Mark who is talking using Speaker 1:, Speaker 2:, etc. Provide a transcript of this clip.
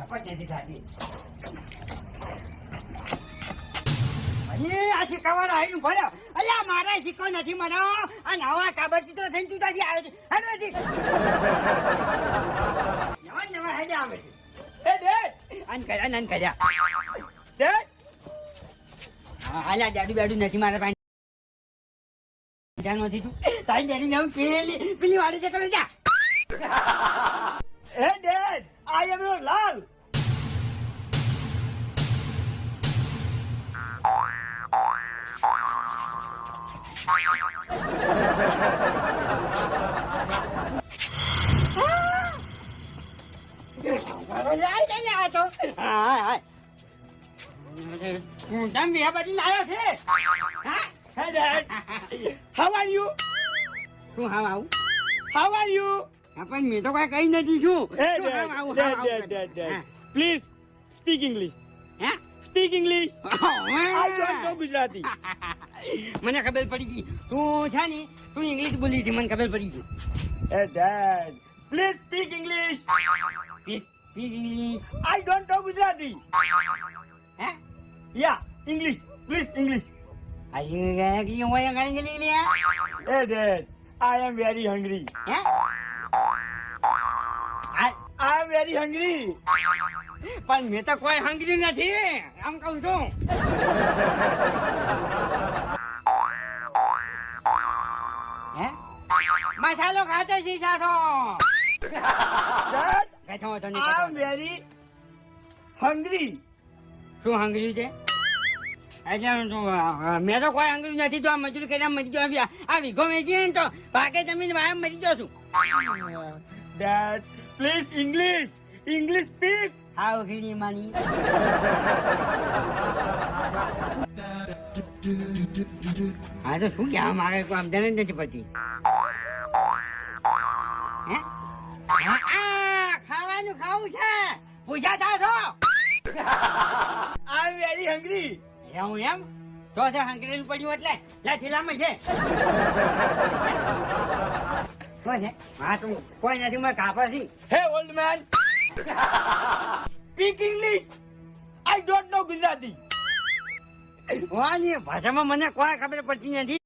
Speaker 1: ધપટ નથી થતી. અરે આ શીખવાનો આવીને ભર્યો. અલ્યા મારા શીખો નથી મળ્યો. આ નવા કાબર ચિત્ર થઈને તું ત્યાંથી આવે છે. હેડો હજી. નવા નવા હેડે આવે છે. એ ડેડ અન કર્યા. ડેડ હા હાલ્યા જાડુ બેડુ નથી મારા પાસે. નથી તું તારી ડેડી ને પેલી વાળી જતો રહી જા. એ ડેડ આઈ એમ યોર લાલ. તમે બે બધી લાવ્યો છે. Hey Dad, how are you? શું હાવ આવું? How are you? પણ મેં તો કઈ કઈ નથી છું.
Speaker 2: Hey Dad, please speak English.
Speaker 1: હે?
Speaker 2: Speak English. I don't know Gujarati.
Speaker 1: મને ખબર પડી ગઈ. તું છે ને તું ઇંગ્લિશ બોલી છે મને ખબર પડી ગઈ.
Speaker 2: Hey Dad, please speak English.
Speaker 1: Speak English.
Speaker 2: I don't know Gujarati.
Speaker 1: હે?
Speaker 2: Yeah, English. Please English.
Speaker 1: Ay, English.
Speaker 2: Hey Dad, I am very hungry.
Speaker 1: હે?
Speaker 2: I am very hungry.
Speaker 1: પણ મેં તો કોઈ હંગરી નથી આમ કહું છું. હે મસાલો ખાતે છી સાસો.
Speaker 2: Dad,
Speaker 1: કહેતો હતો
Speaker 2: I am very hungry.
Speaker 1: શું હંગરી છે? મેં તો કોઈ હંગરી નથી. તો આ મજૂરી કર્યા મરી ગયો. આ વીઘો વેચી ને તો ભાગે જમીન વાયા મરી ગયો છું.
Speaker 2: Dad, please English. English speak.
Speaker 1: હાવ ખીડી માની. હા તો શું કહેવા માંગે કોઈ સમજણ જ નથી પડતી. હે ખાવાનું ખાવું છે પૂછા થા છો.
Speaker 2: I am very hungry.
Speaker 1: એવું એમ તો હંગરેલું પડ્યું એટલે લે થેલામાં છે. શું છે? હા તું કોઈ નથી મેં કાપડ થી.
Speaker 2: Hey old man. Speak English. I don't know Gujarati.
Speaker 1: ભાષામાં મને કોઈ ખબર પડતી નથી.